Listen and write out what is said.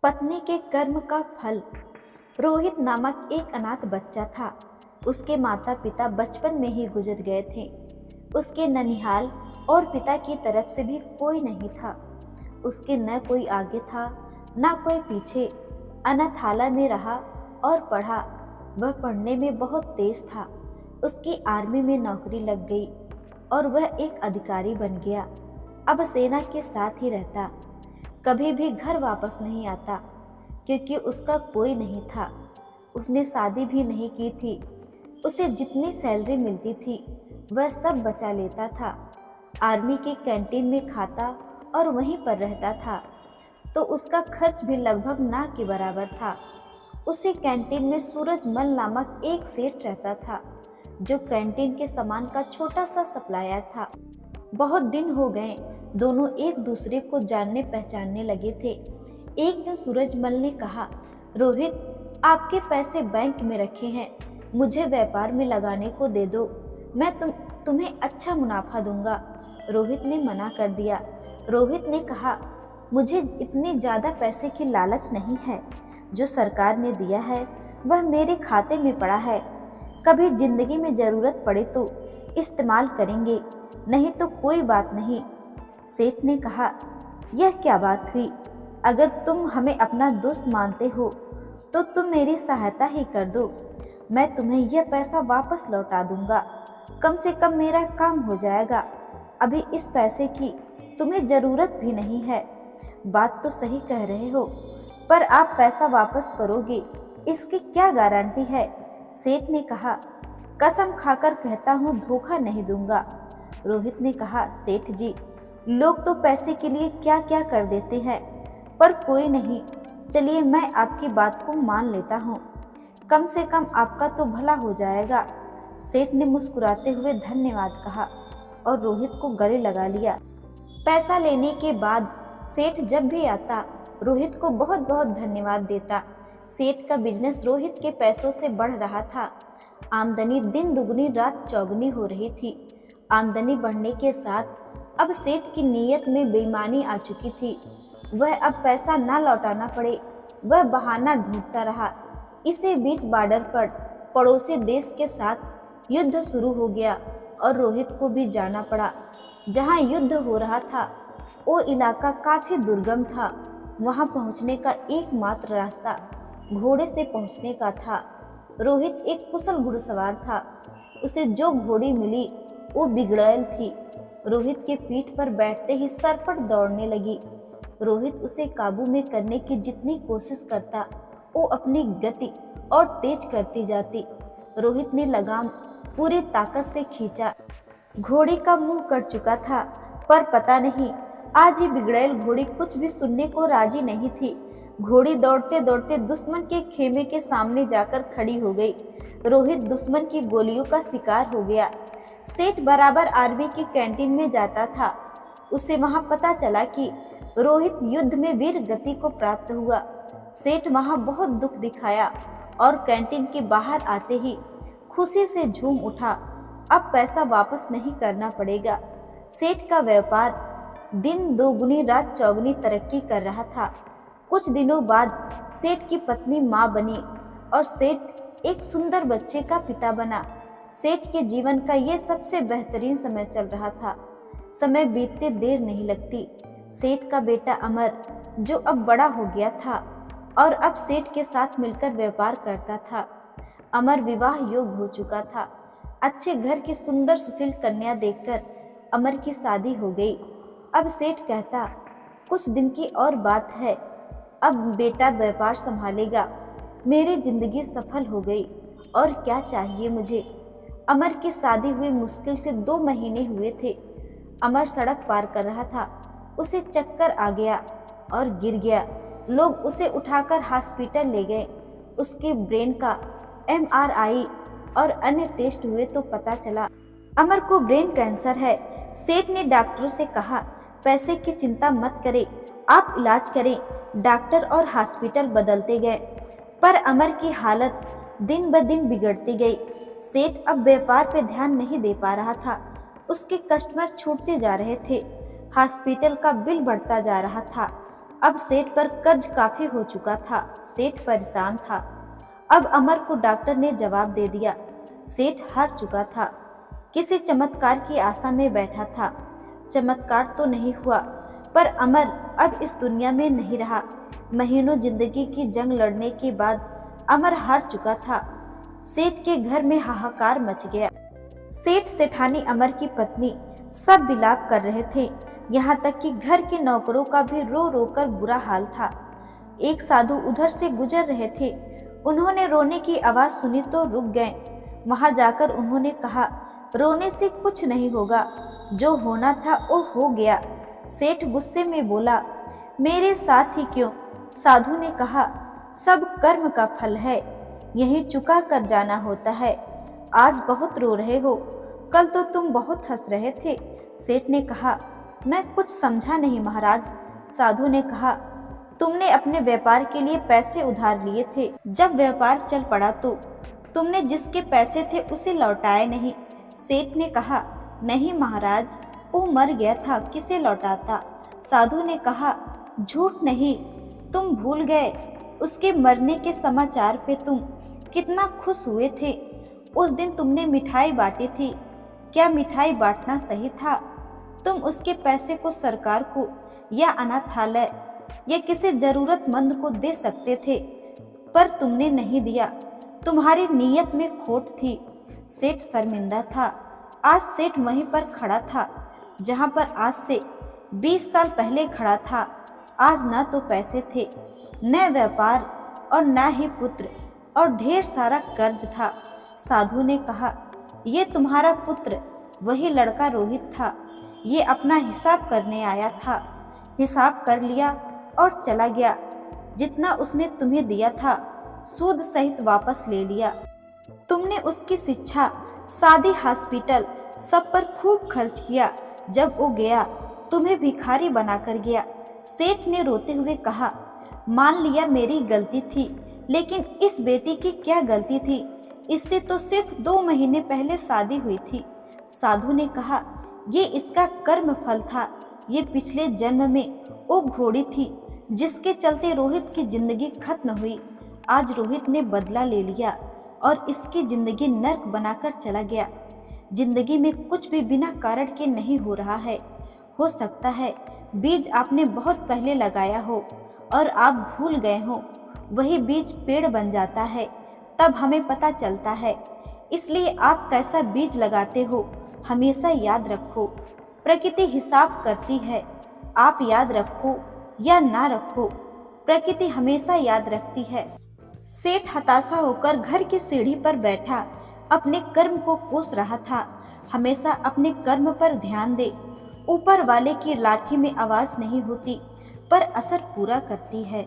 पत्नी के कर्म का फल। रोहित नामक एक अनाथ बच्चा था। उसके माता पिता बचपन में ही गुजर गए थे। उसके ननिहाल और पिता की तरफ से भी कोई नहीं था। उसके न कोई आगे था न कोई पीछे। अनाथालय में रहा और पढ़ा। वह पढ़ने में बहुत तेज था। उसकी आर्मी में नौकरी लग गई और वह एक अधिकारी बन गया। अब सेना के साथ ही रहता। कभी भी घर वापस नहीं आता क्योंकि उसका कोई नहीं था। उसने शादी भी नहीं की थी। उसे जितनी सैलरी मिलती थी वह सब बचा लेता था। आर्मी की कैंटीन में खाता और वहीं पर रहता था, तो उसका खर्च भी लगभग ना के बराबर था। उसी कैंटीन में सूरजमल नामक एक सेठ रहता था, जो कैंटीन के सामान का छोटा सा सप्लायर था। बहुत दिन हो गए, दोनों एक दूसरे को जानने पहचानने लगे थे। एक दिन सूरजमल ने कहा, रोहित, आपके पैसे बैंक में रखे हैं, मुझे व्यापार में लगाने को दे दो, मैं तुम्हें अच्छा मुनाफा दूंगा। रोहित ने मना कर दिया। रोहित ने कहा, मुझे इतने ज़्यादा पैसे की लालच नहीं है। जो सरकार ने दिया है वह मेरे खाते में पड़ा है। कभी जिंदगी में ज़रूरत पड़े तो इस्तेमाल करेंगे, नहीं तो कोई बात नहीं। सेठ ने कहा, यह क्या बात हुई? अगर तुम हमें अपना दोस्त मानते हो तो तुम मेरी सहायता ही कर दो। मैं तुम्हें यह पैसा वापस लौटा दूंगा। कम से कम मेरा काम हो जाएगा। अभी इस पैसे की तुम्हें ज़रूरत भी नहीं है। बात तो सही कह रहे हो, पर आप पैसा वापस करोगे इसकी क्या गारंटी है? सेठ ने कहा, कसम खाकर कहता हूँ धोखा नहीं दूंगा। रोहित ने कहा, सेठ जी, लोग तो पैसे के लिए क्या क्या कर देते हैं, पर कोई नहीं, चलिए मैं आपकी बात को मान लेता हूँ। कम से कम आपका तो भला हो जाएगा। सेठ ने मुस्कुराते हुए धन्यवाद कहा और रोहित को गले लगा लिया। पैसा लेने के बाद सेठ जब भी आता रोहित को बहुत बहुत धन्यवाद देता। सेठ का बिजनेस रोहित के पैसों से बढ़ रहा था। आमदनी दिन दुगनी रात चौगुनी हो रही थी। आमदनी बढ़ने के साथ अब सेठ की नीयत में बेईमानी आ चुकी थी। वह अब पैसा ना लौटाना पड़े, वह बहाना ढूंढता रहा। इसी बीच बॉर्डर पर पड़ोसी देश के साथ युद्ध शुरू हो गया और रोहित को भी जाना पड़ा। जहां युद्ध हो रहा था वो इलाका काफ़ी दुर्गम था। वहां पहुंचने का एकमात्र रास्ता घोड़े से पहुंचने का था। रोहित एक कुशल घुड़सवार था। उसे जो घोड़ी मिली वो बिगड़ैल थी। रोहित के पीठ पर बैठते ही सरपट दौड़ने लगी। रोहित उसे काबू में करने की जितनी कोशिश करता वो अपनी गति और तेज करती जाती। रोहित ने लगाम पूरी ताकत से खींचा। घोड़ी का मुंह कट चुका था, पर पता नहीं आज ये बिगड़ैल घोड़ी कुछ भी सुनने को राजी नहीं थी। घोड़ी दौड़ते दौड़ते दुश्मन के खेमे के सामने जाकर खड़ी हो गई। रोहित दुश्मन की गोलियों का शिकार हो गया। सेठ बराबर आर्मी की कैंटीन में जाता था। उसे वहां पता चला कि रोहित युद्ध में वीर गति को प्राप्त हुआ। सेठ वहां बहुत दुख दिखाया और कैंटीन के बाहर आते ही खुशी से झूम उठा। अब पैसा वापस नहीं करना पड़ेगा। सेठ का व्यापार दिन दोगुनी रात चौगुनी तरक्की कर रहा था। कुछ दिनों बाद सेठ की पत्नी माँ बनी और सेठ एक सुंदर बच्चे का पिता बना। सेठ के जीवन का ये सबसे बेहतरीन समय चल रहा था। समय बीतते देर नहीं लगती। सेठ का बेटा अमर, जो अब बड़ा हो गया था और अब सेठ के साथ मिलकर व्यापार करता था। अमर विवाह योग्य हो चुका था। अच्छे घर की सुंदर सुशील कन्या देखकर अमर की शादी हो गई। अब सेठ कहता, कुछ दिन की और बात है, अब बेटा व्यापार संभालेगा। मेरी जिंदगी सफल हो गई, और क्या चाहिए मुझे। अमर की शादी हुई मुश्किल से 2 महीने हुए थे। अमर सड़क पार कर रहा था। उसे चक्कर आ गया और गिर गया। लोग उसे उठाकर हॉस्पिटल ले गए। उसके ब्रेन का MRI और अन्य टेस्ट हुए तो पता चला अमर को ब्रेन कैंसर है। सेठ ने डॉक्टरों से कहा, पैसे की चिंता मत करें, आप इलाज करें। डॉक्टर और हॉस्पिटल बदलते गए, पर अमर की हालत दिन ब दिन बिगड़ती गई। सेठ अब व्यापार पे ध्यान नहीं दे पा रहा था। उसके कस्टमर छूटते जा रहे थे। हॉस्पिटल का बिल बढ़ता जा रहा था। अब सेठ पर कर्ज काफी हो चुका था। सेठ परेशान था। अब अमर को डॉक्टर ने जवाब दे दिया। सेठ हार चुका था। किसी चमत्कार की आशा में बैठा था। चमत्कार तो नहीं हुआ, पर अमर अब इस दुनिया में नहीं रहा। महीनों जिंदगी की जंग लड़ने के बाद अमर हार चुका था। सेठ के घर में हाहाकार मच गया। सेठ सेठानी अमर की पत्नी सब विलाप कर रहे थे। यहाँ तक कि घर के नौकरों का भी रो रो कर बुरा हाल था। एक साधु उधर से गुजर रहे थे। उन्होंने रोने की आवाज सुनी तो रुक गए। वहां जाकर उन्होंने कहा, रोने से कुछ नहीं होगा, जो होना था वो हो गया। सेठ गुस्से में बोला, मेरे साथ ही क्यों? साधु ने कहा, सब कर्म का फल है, यही चुका कर जाना होता है। आज बहुत रो रहे हो, कल तो तुम बहुत हंस रहे थे। सेठ ने कहा, मैं कुछ समझा नहीं महाराज। साधु ने कहा, तुमने अपने व्यापार के लिए पैसे उधार लिए थे। जब व्यापार चल पड़ा तो तुमने जिसके पैसे थे उसे लौटाए नहीं। सेठ ने कहा, नहीं महाराज, वो मर गया था, किसे लौटाता? साधु ने कहा, झूठ नहीं, तुम भूल गए। उसके मरने के समाचार पे तुम कितना खुश हुए थे। उस दिन तुमने मिठाई बांटी थी। क्या मिठाई बांटना सही था? तुम उसके पैसे को सरकार को या अनाथालय या किसी जरूरतमंद को दे सकते थे, पर तुमने नहीं दिया। तुम्हारी नीयत में खोट थी। सेठ शर्मिंदा था। आज सेठ वहीं पर खड़ा था जहां पर आज से 20 साल पहले खड़ा था। आज न तो पैसे थे, न व्यापार और न ही पुत्र, और ढेर सारा कर्ज था। साधु ने कहा, ये तुम्हारा पुत्र वही लड़का रोहित था। ये अपना हिसाब करने आया था। हिसाब कर लिया और चला गया। जितना उसने तुम्हें दिया था सूद सहित वापस ले लिया। तुमने उसकी शिक्षा, शादी, हॉस्पिटल सब पर खूब खर्च किया। जब वो गया तुम्हें भिखारी बनाकर गया। सेठ ने रोते हुए कहा, मान लिया मेरी गलती थी, लेकिन इस बेटी की क्या गलती थी? इससे तो सिर्फ 2 महीने पहले शादी हुई थी। साधु ने कहा, ये इसका कर्म फल था। ये पिछले जन्म में वो घोड़ी थी जिसके चलते रोहित की जिंदगी खत्म हुई। आज रोहित ने बदला ले लिया और इसकी जिंदगी नर्क बनाकर चला गया। जिंदगी में कुछ भी बिना कारण के नहीं हो रहा है। हो सकता है बीज आपने बहुत पहले लगाया हो और आप भूल गए हो। वही बीज पेड़ बन जाता है, तब हमें पता चलता है। इसलिए आप कैसा बीज लगाते हो हमेशा याद रखो। प्रकृति हिसाब करती है। आप याद रखो या ना रखो, प्रकृति हमेशा याद रखती है। सेठ हताशा होकर घर की सीढ़ी पर बैठा अपने कर्म को कोस रहा था। हमेशा अपने कर्म पर ध्यान दे। ऊपर वाले की लाठी में आवाज नहीं होती, पर असर पूरा करती है।